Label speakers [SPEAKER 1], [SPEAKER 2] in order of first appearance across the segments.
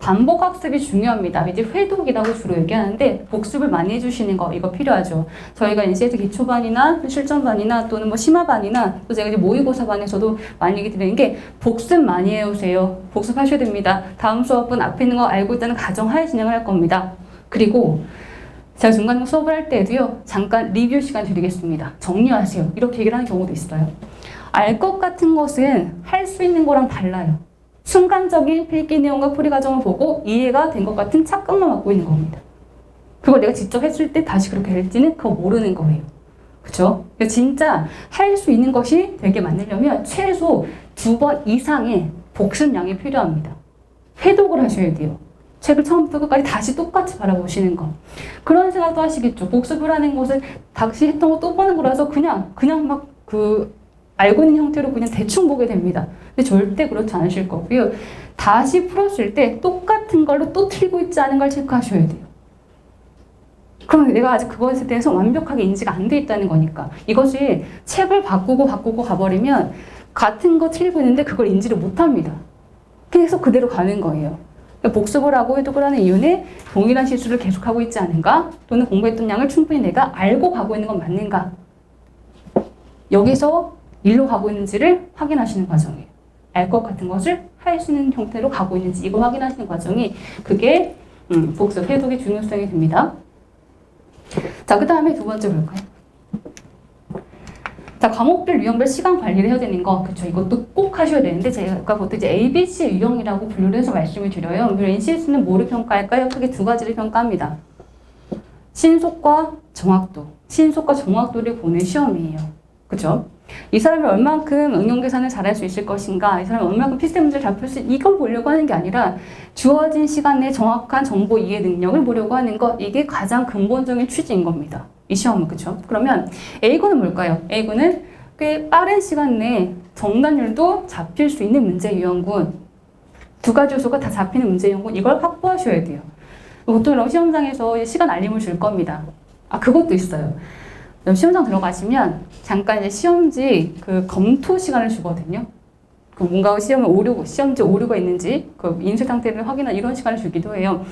[SPEAKER 1] 반복 학습이 중요합니다. 이제 회독이라고 주로 얘기하는데 복습을 많이 해주시는 거 이거 필요하죠. 저희가 NC에서 기초반이나 실전반이나 또는 뭐 심화반이나 또 제가 이제 모의고사반에서도 많이 얘기 드리는 게 복습 많이 해오세요. 복습하셔야 됩니다. 다음 수업은 앞에 있는 거 알고 있다는 가정하에 진행을 할 겁니다. 그리고 제가 중간 수업을 할 때도요. 잠깐 리뷰 시간 드리겠습니다. 정리하세요. 이렇게 얘기를 하는 경우도 있어요. 알 것 같은 것은 할 수 있는 거랑 달라요. 순간적인 필기 내용과 풀이 과정을 보고 이해가 된 것 같은 착각만 갖고 있는 겁니다. 그걸 내가 직접 했을 때 다시 그렇게 될지는 그거 모르는 거예요. 그쵸? 진짜 할 수 있는 것이 되게 많으려면 최소 2번 이상의 복습량이 필요합니다. 회독을 하셔야 돼요. 책을 처음부터 끝까지 다시 똑같이 바라보시는 거. 그런 생각도 하시겠죠. 복습을 하는 것을 다시 했던 거 또 보는 거라서 그냥 막 알고 있는 형태로 그냥 대충 보게 됩니다. 근데 절대 그렇지 않으실 거고요. 다시 풀었을 때 똑같은 걸로 또 틀고 있지 않은 걸 체크하셔야 돼요. 그럼 내가 아직 그것에 대해서 완벽하게 인지가 안 돼 있다는 거니까. 이것이 책을 바꾸고 가버리면 같은 거 틀고 있는데 그걸 인지를 못 합니다. 계속 그대로 가는 거예요. 복습을 하고 회독을 하는 이유는 동일한 실수를 계속하고 있지 않은가? 또는 공부했던 양을 충분히 내가 알고 가고 있는 건 맞는가? 여기서 일로 가고 있는지를 확인하시는 과정이에요. 알 것 같은 것을 할 수 있는 형태로 가고 있는지 이거 확인하시는 과정이 그게 복습, 회독의 중요성이 됩니다. 자, 그 다음에 두 번째 볼까요? 자, 과목별, 유형별 시간 관리를 해야 되는 거, 그쵸? 이것도 꼭 하셔야 되는데, 제가 보통 이제 ABC 유형이라고 분류를 해서 말씀을 드려요. 물론 NCS는 뭐를 평가할까요? 크게 두 가지를 평가합니다. 신속과 정확도. 신속과 정확도를 보는 시험이에요. 그쵸? 이 사람이 얼만큼 응용 계산을 잘할 수 있을 것인가, 이 사람이 얼만큼 필수 문제를 잘 풀 수 이걸 보려고 하는 게 아니라 주어진 시간 내 정확한 정보 이해 능력을 보려고 하는 것, 이게 가장 근본적인 취지인 겁니다. 이 시험은. 그쵸? 그러면 A군은 뭘까요? A군은 꽤 빠른 시간 내에 정답률도 잡힐 수 있는 문제 유형군. 두 가지 요소가 다 잡히는 문제 유형군. 이걸 확보하셔야 돼요. 보통 시험장에서 시간 알림을 줄 겁니다. 아, 그것도 있어요. 시험장 들어가시면 잠깐 이제 시험지 검토 시간을 주거든요. 뭔가 시험지 오류가 있는지 인쇄 상태를 확인하는 이런 시간을 주기도 해요.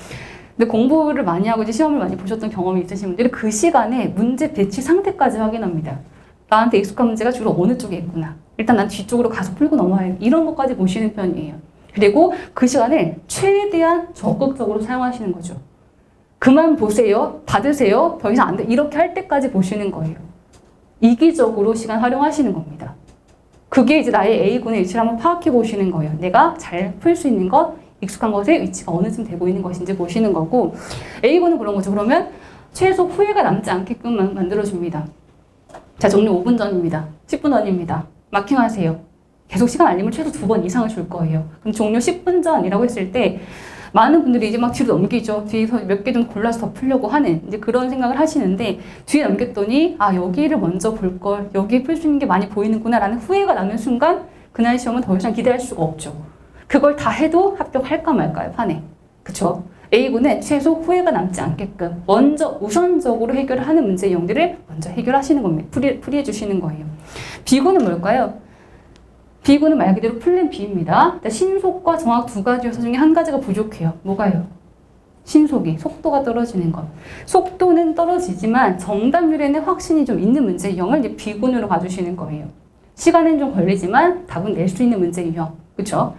[SPEAKER 1] 근데 공부를 많이 하고 이제 시험을 많이 보셨던 경험이 있으신 분들은 그 시간에 문제 배치 상태까지 확인합니다. 나한테 익숙한 문제가 주로 어느 쪽에 있구나. 일단 난 뒤쪽으로 가서 풀고 넘어야 이런 것까지 보시는 편이에요. 그리고 그 시간을 최대한 적극적으로 사용하시는 거죠. 그만 보세요. 받으세요. 더 이상 안 돼. 이렇게 할 때까지 보시는 거예요. 이기적으로 시간 활용하시는 겁니다. 그게 이제 나의 A군의 위치를 한번 파악해 보시는 거예요. 내가 잘 풀 수 있는 것, 익숙한 것의 위치가 어느쯤 되고 있는 것인지 보시는 거고, A군은 그런 거죠. 그러면 최소 후회가 남지 않게끔 만들어줍니다. 자, 종료 5분 전입니다. 10분 전입니다. 마킹하세요. 계속 시간 알림을 최소 2번 이상을 줄 거예요. 그럼 종료 10분 전이라고 했을 때 많은 분들이 이제 막 뒤로 넘기죠. 뒤에서 몇 개 좀 골라서 더 풀려고 하는 이제 그런 생각을 하시는데, 뒤에 넘겼더니 아, 여기를 먼저 볼 걸, 여기에 풀 수 있는 게 많이 보이는구나 라는 후회가 나는 순간 그날 시험은 더 이상 기대할 수가 없죠. 그걸 다 해도 합격할까 말까요, 판에. 그쵸? A군은 최소 후회가 남지 않게끔 먼저 우선적으로 해결을 하는 문제 유형들을 먼저 해결하시는 겁니다. 풀이해 주시는 거예요. B군은 뭘까요? B군은 말 그대로 플랜 B입니다. 신속과 정확 두 가지 요소 중에 한 가지가 부족해요. 뭐가요? 신속이, 속도가 떨어지는 것. 속도는 떨어지지만 정답률에는 확신이 좀 있는 문제 유형을 이제 B군으로 가주시는 거예요. 시간은 좀 걸리지만 답은 낼 수 있는 문제 유형. 그쵸?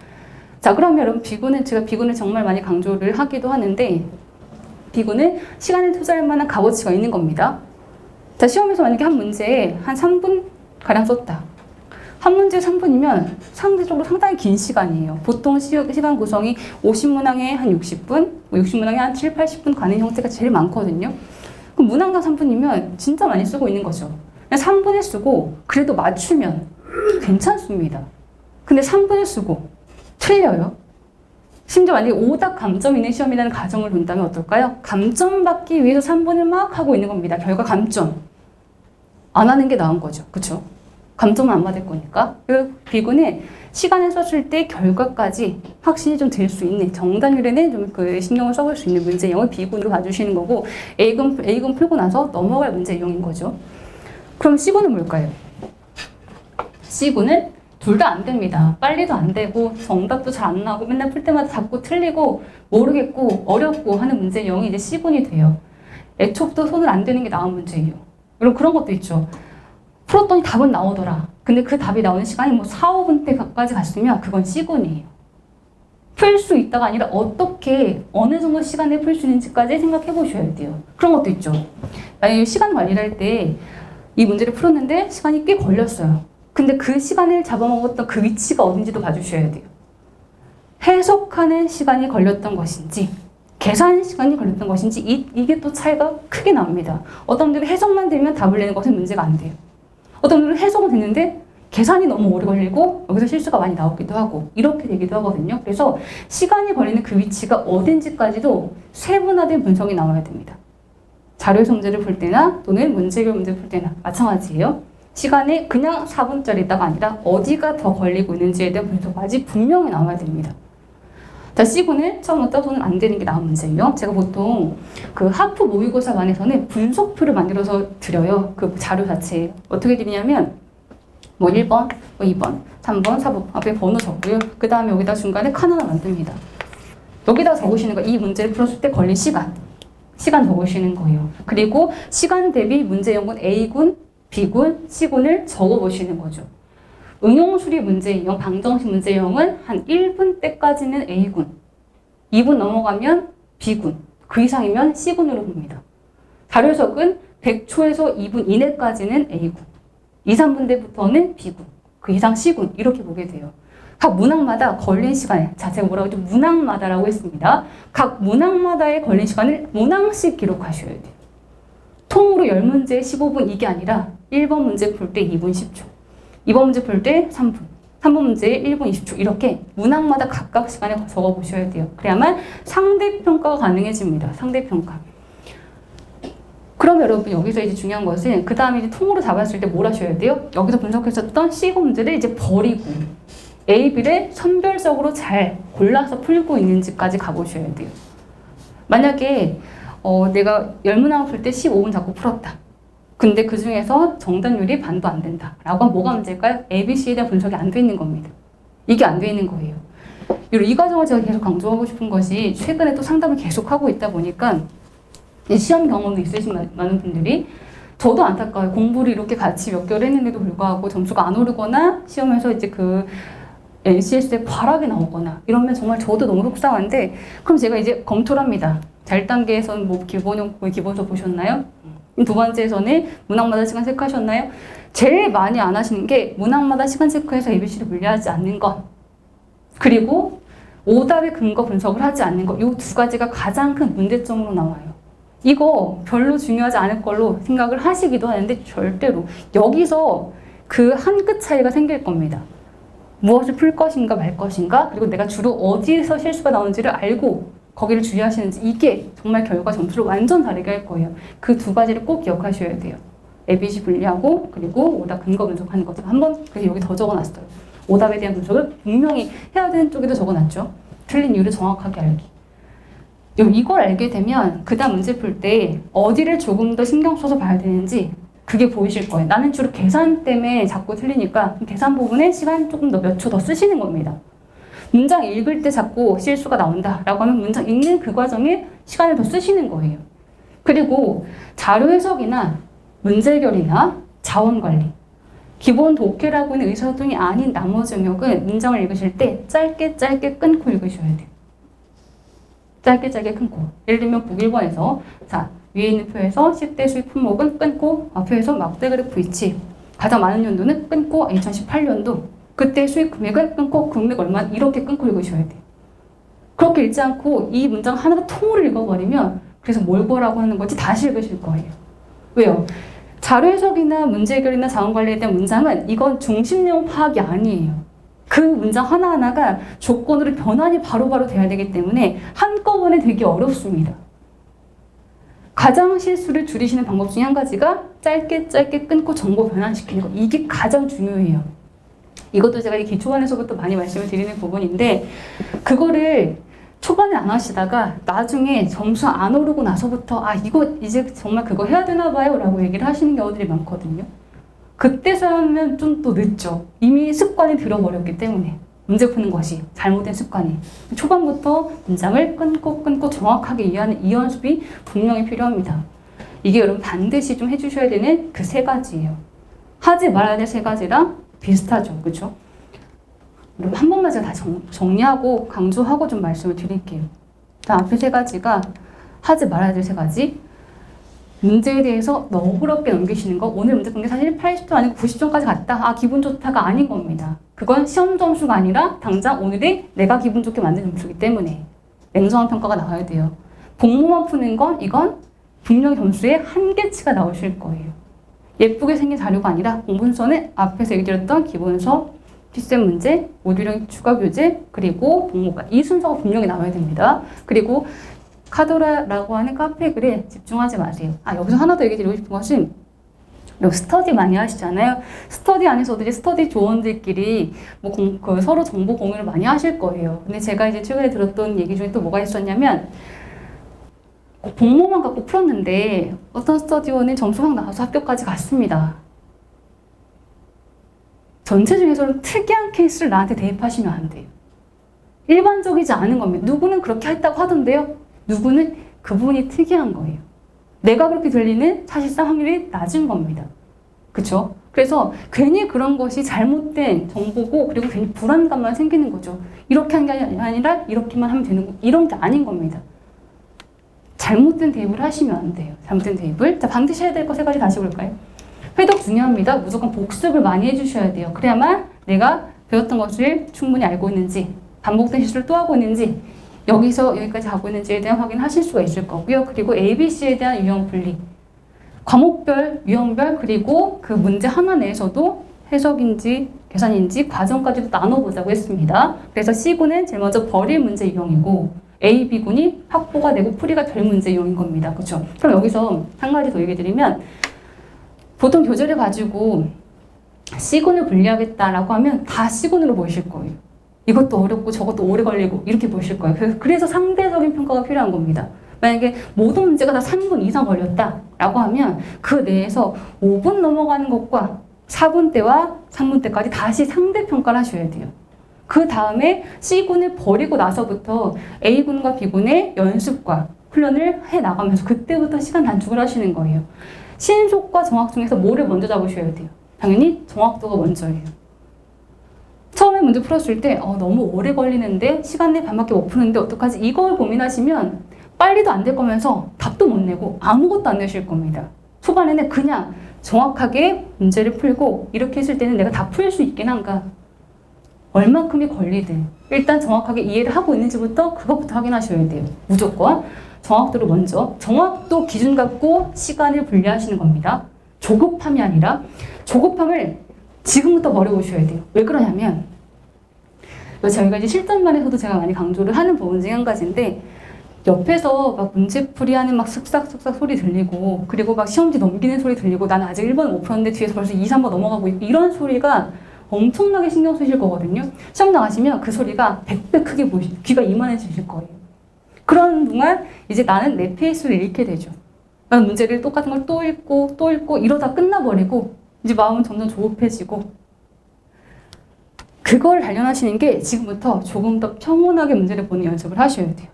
[SPEAKER 1] 자, 그러면 여러분 제가 B군을 정말 많이 강조를 하기도 하는데, B군은 시간을 투자할 만한 값어치가 있는 겁니다. 자, 시험에서 만약에 한 문제에 한 3분가량 썼다. 한 문제 3분이면 상대적으로 상당히 긴 시간이에요. 보통 시간 구성이 50문항에 한 60분, 60문항에 한 7, 80분 가는 형태가 제일 많거든요. 그럼 문항당 3분이면 진짜 많이 쓰고 있는 거죠. 그냥 3분에 쓰고 그래도 맞추면 괜찮습니다. 근데 3분에 쓰고 틀려요. 심지어 만약에 오답 감점 있는 시험이라는 가정을 둔다면 어떨까요? 감점 받기 위해서 3분을 막 하고 있는 겁니다. 결과 감점. 안 하는 게 나은 거죠. 그쵸? 감점은 안 받을 거니까. B군은 시간을 썼을 때 결과까지 확신이 좀 될 수 있는, 정답률에는 좀 신경을 써볼 수 있는 문제 유형을 B군으로 봐주시는 거고, A군 풀고 나서 넘어갈 문제 유형인 거죠. 그럼 C군은 뭘까요? C군은 둘 다 안 됩니다. 빨리도 안 되고 정답도 잘 안 나오고 맨날 풀 때마다 자꾸 틀리고 모르겠고 어렵고 하는 문제 유형이 이제 C군이 돼요. 애초부터 손을 안 대는 게 나은 문제예요. 여러분 그런 것도 있죠. 풀었더니 답은 나오더라. 근데 그 답이 나오는 시간이 뭐 4, 5분 때까지 갔으면 그건 C군이에요. 풀 수 있다가 아니라 어떻게 어느 정도 시간에 풀 수 있는지까지 생각해 보셔야 돼요. 그런 것도 있죠. 만약에 시간 관리를 할 때 이 문제를 풀었는데 시간이 꽤 걸렸어요. 근데 그 시간을 잡아먹었던 그 위치가 어딘지도 봐주셔야 돼요. 해석하는 시간이 걸렸던 것인지 계산 시간이 걸렸던 것인지 이게 또 차이가 크게 납니다. 어떤 분들은 해석만 되면 답을 내는 것은 문제가 안 돼요. 어떤 분들은 해석은 됐는데 계산이 너무 오래 걸리고 여기서 실수가 많이 나오기도 하고 이렇게 되기도 하거든요. 그래서 시간이 걸리는 그 위치가 어딘지까지도 세분화된 분석이 나와야 됩니다. 자료에서 문제를 풀 때나 또는 문제별 문제를 풀 때나 마찬가지예요. 시간이 그냥 4분짜리다가 아니라 어디가 더 걸리고 있는지에 대한 분석까지 분명히 나와야 됩니다. 자, C군은 처음부터 손은 안 되는 게 나은 문제예요. 제가 보통 그 하프 모의고사반에서는 분석표를 만들어서 드려요. 그 자료 자체에. 어떻게 드리냐면 뭐 1번, 뭐 2번, 3번, 4번 앞에 번호 적고요. 그 다음에 여기다 중간에 칸 하나 만듭니다. 여기다 적으시는 거, 이 문제를 풀었을 때 걸린 시간 적으시는 거예요. 그리고 시간 대비 문제형은 A군, B군, C군을 적어보시는 거죠. 응용수리 문제형, 방정식 문제형은 한 1분 때까지는 A군, 2분 넘어가면 B군, 그 이상이면 C군으로 봅니다. 자료 해석은 100초에서 2분 이내까지는 A군, 2, 3분 대부터는 B군, 그 이상 C군 이렇게 보게 돼요. 각 문항마다 걸린 시간, 자 제가 뭐라고 했죠? 문항마다라고 했습니다. 각 문항마다의 걸린 시간을 문항씩 기록하셔야 돼요. 통으로 10문제 15분 이게 아니라 1번 문제 풀 때 2분 10초, 2번 문제 풀 때 3분, 3번 문제 1분 20초 이렇게 문항마다 각각 시간에 적어보셔야 돼요. 그래야만 상대평가가 가능해집니다. 상대평가. 그럼 여러분 여기서 이제 중요한 것은 그 다음에 이제 통으로 잡았을 때 뭘 하셔야 돼요? 여기서 분석했었던 C고 문제를 이제 버리고 A, B를 선별적으로 잘 골라서 풀고 있는지까지 가보셔야 돼요. 만약에 내가 10문항을 풀 때 15분 잡고 풀었다. 근데 그 중에서 정답률이 반도 안 된다. 라고 하면 뭐가 문제일까요? A, B, C에 대한 분석이 안 돼 있는 겁니다. 이게 안 돼 있는 거예요. 이 과정을 제가 계속 강조하고 싶은 것이 최근에 또 상담을 계속하고 있다 보니까 시험 경험도 있으신 많은 분들이 저도 안타까워요. 공부를 이렇게 같이 몇 개월 했는데도 불구하고 점수가 안 오르거나 시험에서 이제 그 NCS에 과락이 나오거나 이러면 정말 저도 너무 속상한데 그럼 제가 이제 검토를 합니다. 자 1단계에서는 뭐 기본서 보셨나요? 두 번째에서는 문항마다 시간 체크하셨나요? 제일 많이 안 하시는 게 문항마다 시간 체크해서 ABC를 분류하지 않는 것 그리고 오답의 근거 분석을 하지 않는 것 이 두 가지가 가장 큰 문제점으로 나와요. 이거 별로 중요하지 않을 걸로 생각을 하시기도 하는데 절대로 여기서 그 한 끗 차이가 생길 겁니다. 무엇을 풀 것인가 말 것인가 그리고 내가 주로 어디에서 실수가 나오는지를 알고 거기를 주의하시는지 이게 정말 결과 점수를 완전 다르게 할 거예요. 그 두 가지를 꼭 기억하셔야 돼요. ABC 분리하고 그리고 오답 근거 분석하는 것을 한번 그래서 여기 더 적어놨어요. 오답에 대한 분석을 분명히 해야 되는 쪽에도 적어놨죠. 틀린 이유를 정확하게 알기. 이걸 알게 되면 그 다음 문제 풀 때 어디를 조금 더 신경 써서 봐야 되는지 그게 보이실 거예요. 나는 주로 계산 때문에 자꾸 틀리니까 계산 부분에 시간 조금 더 몇 초 더 쓰시는 겁니다. 문장 읽을 때 자꾸 실수가 나온다라고 하면 문장 읽는 그 과정에 시간을 더 쓰시는 거예요. 그리고 자료 해석이나 문제 해결이나 자원 관리, 기본 독해라고 하는 의사소통이 아닌 나머지 영역은 문장을 읽으실 때 짧게 끊고 읽으셔야 돼요. 짧게 끊고. 예를 들면 북 1번에서 자 위에 있는 표에서 10대 수입 품목은 끊고 표에서 막대 그래프 위치 가장 많은 연도는 끊고 2018년도 그때 수익 금액은 끊고 금액 얼마 이렇게 끊고 읽으셔야 돼요. 그렇게 읽지 않고 이 문장 하나가 통으로 읽어버리면 그래서 뭘 보라고 하는 건지 다시 읽으실 거예요. 왜요? 자료 해석이나 문제 해결이나 자원 관리에 대한 문장은 이건 중심 내용 파악이 아니에요. 그 문장 하나하나가 조건으로 변환이 바로바로 돼야 되기 때문에 한꺼번에 되기 어렵습니다. 가장 실수를 줄이시는 방법 중에 한 가지가 짧게 끊고 정보 변환시키는 거. 이게 가장 중요해요. 이것도 제가 기초반에서부터 많이 말씀을 드리는 부분인데 그거를 초반에 안 하시다가 나중에 점수 안 오르고 나서부터 이거 이제 정말 그거 해야 되나 봐요 라고 얘기를 하시는 경우들이 많거든요. 그때서 하면 좀 또 늦죠. 이미 습관이 들어버렸기 때문에. 문제 푸는 것이 잘못된 습관이. 초반부터 문장을 끊고 정확하게 이해하는 이 연습이 분명히 필요합니다. 이게 여러분 반드시 좀 해주셔야 되는 그 세 가지예요. 하지 말아야 될 세 가지랑 비슷하죠. 그렇죠? 여러분 한 번만 제가 다 정리하고 강조하고 좀 말씀을 드릴게요. 앞에 세 가지가 하지 말아야 될 세 가지. 문제에 대해서 너그럽게 넘기시는 거. 오늘 문제 본 게 사실 80점 아니고 90점까지 갔다. 아, 기분 좋다가 아닌 겁니다. 그건 시험 점수가 아니라 당장 오늘이 내가 기분 좋게 만든 점수이기 때문에 냉정한 평가가 나와야 돼요. 복무만 푸는 건 이건 분명히 점수에 한계치가 나오실 거예요. 예쁘게 생긴 자료가 아니라 공문서는 앞에서 얘기 드렸던 기본서, 필셈 문제, 모듈형 추가 교재, 그리고 복무가 이 순서가 분명히 나와야 됩니다. 그리고 카도라라고 하는 카페 글에 집중하지 마세요. 아, 여기서 하나 더 얘기 드리고 싶은 것은 스터디 많이 하시잖아요. 스터디 안에서도 이제 스터디 조원들끼리 서로 정보 공유를 많이 하실 거예요. 근데 제가 이제 최근에 들었던 얘기 중에 또 뭐가 있었냐면 복무만 갖고 풀었는데 어떤 스터디원은 점수 확 나와서 학교까지 갔습니다. 전체 중에서는 특이한 케이스를 나한테 대입하시면 안 돼요. 일반적이지 않은 겁니다. 누구는 그렇게 했다고 하던데요. 누구는 그분이 특이한 거예요. 내가 그렇게 들리는 사실상 확률이 낮은 겁니다. 그쵸? 그래서 괜히 그런 것이 잘못된 정보고 그리고 괜히 불안감만 생기는 거죠. 이렇게 한 게 아니라 이렇게만 하면 되는 거. 이런 게 아닌 겁니다. 잘못된 대입을 하시면 안 돼요. 잘못된 대입을. 자, 반드시 해야 될 거 세 가지 다시 볼까요? 회독 중요합니다. 무조건 복습을 많이 해주셔야 돼요. 그래야만 내가 배웠던 것을 충분히 알고 있는지, 반복된 실수를 또 하고 있는지, 여기서 여기까지 하고 있는지에 대한 확인하실 수가 있을 거고요. 그리고 ABC에 대한 유형 분리. 과목별, 유형별, 그리고 그 문제 하나 내에서도 해석인지 계산인지 과정까지도 나눠보자고 했습니다. 그래서 C군은 제일 먼저 버릴 문제 유형이고 A, B군이 확보가 되고 풀이가 될 문제 유형인 겁니다. 그렇죠? 그럼 여기서 한 가지 더 얘기 드리면 보통 교재를 가지고 C군을 분리하겠다라고 하면 다 C군으로 보이실 거예요. 이것도 어렵고 저것도 오래 걸리고 이렇게 보실 거예요. 그래서 상대적인 평가가 필요한 겁니다. 만약에 모든 문제가 다 3분 이상 걸렸다라고 하면 그 내에서 5분 넘어가는 것과 4분 때와 3분 때까지 다시 상대 평가를 하셔야 돼요. 그 다음에 C군을 버리고 나서부터 A군과 B군의 연습과 훈련을 해 나가면서 그때부터 시간 단축을 하시는 거예요. 신속과 정확 중에서 뭐를 먼저 잡으셔야 돼요? 당연히 정확도가 먼저예요. 처음에 문제 풀었을 때 너무 오래 걸리는데 시간 내에 반밖에 못 푸는데 어떡하지? 이걸 고민하시면 빨리도 안 될 거면서 답도 못 내고 아무것도 안 내실 겁니다. 초반에는 그냥 정확하게 문제를 풀고 이렇게 했을 때는 내가 다 풀 수 있긴 한가? 얼만큼이 걸리든 일단 정확하게 이해를 하고 있는지부터 그것부터 확인하셔야 돼요. 무조건 정확도를 먼저. 정확도 기준 갖고 시간을 분리하시는 겁니다. 조급함이 아니라 조급함을 지금부터 버려보셔야 돼요. 왜 그러냐면 저희가 이제 실전반에서도 제가 많이 강조를 하는 부분 중에 한 가지인데 옆에서 막 문제풀이하는 막 쓱싹쓱싹 소리 들리고 그리고 막 시험지 넘기는 소리 들리고 나는 아직 1번 못 풀었는데 뒤에서 벌써 2, 3번 넘어가고 있고 이런 소리가 엄청나게 신경 쓰실 거거든요. 시험 나가시면 그 소리가 100배 크게 귀가 이만해지실 거예요. 그런 동안 이제 나는 내 페이스를 잃게 되죠. 나는 문제를 똑같은 걸 또 읽고 이러다 끝나버리고 이제 마음은 점점 조급해지고 그걸 단련하시는 게 지금부터 조금 더 평온하게 문제를 보는 연습을 하셔야 돼요.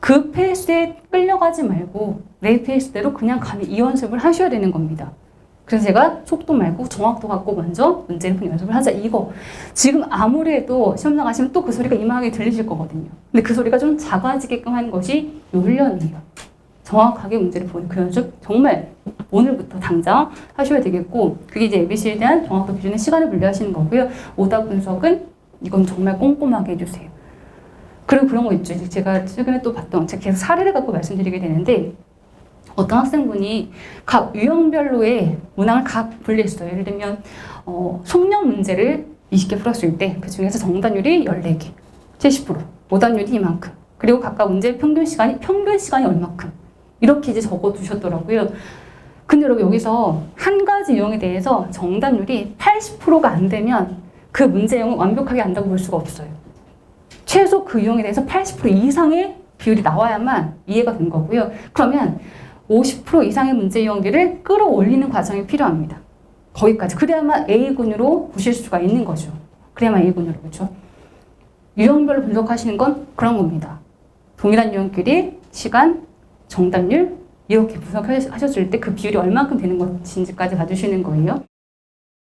[SPEAKER 1] 그 페이스에 끌려가지 말고 내 페이스대로 그냥 가는 이 연습을 하셔야 되는 겁니다. 그래서 제가 속도 말고 정확도 갖고 먼저 문제를 푸는 연습을 하자 이거. 지금 아무리 해도 시험 나가시면 또 그 소리가 이만하게 들리실 거거든요. 근데 그 소리가 좀 작아지게끔 하는 것이 이 훈련이에요. 정확하게 문제를 보는 그 연습 정말 오늘부터 당장 하셔야 되겠고 그게 이제 ABC에 대한 정확도 기준의 시간을 분리하시는 거고요. 오답 분석은 이건 정말 꼼꼼하게 해주세요. 그리고 그런 거 있죠. 제가 최근에 또 봤던 제가 계속 사례를 갖고 말씀드리게 되는데 어떤 학생분이 각 유형별로의 문항을 각 분리했어요. 예를 들면 속력 문제를 20개 풀었을 때 그 중에서 정답률이 14개, 70%, 오답률이 이만큼 그리고 각각 문제의 평균 시간이 얼마큼 이렇게 이제 적어두셨더라고요. 근데 여러분 여기서 한 가지 유형에 대해서 정답률이 80%가 안 되면 그 문제 유형은 완벽하게 안다고 볼 수가 없어요. 최소 그 유형에 대해서 80% 이상의 비율이 나와야만 이해가 된 거고요. 그러면 50% 이상의 문제 유형들을 끌어올리는 과정이 필요합니다. 거기까지. 그래야만 A군으로 보실 수가 있는 거죠. 그래야만 A군으로. 그렇죠? 유형별로 분석하시는 건 그런 겁니다. 동일한 유형끼리 시간, 정답률 이렇게 분석하셨을 때 그 비율이 얼마큼 되는 것인지까지 봐주시는 거예요.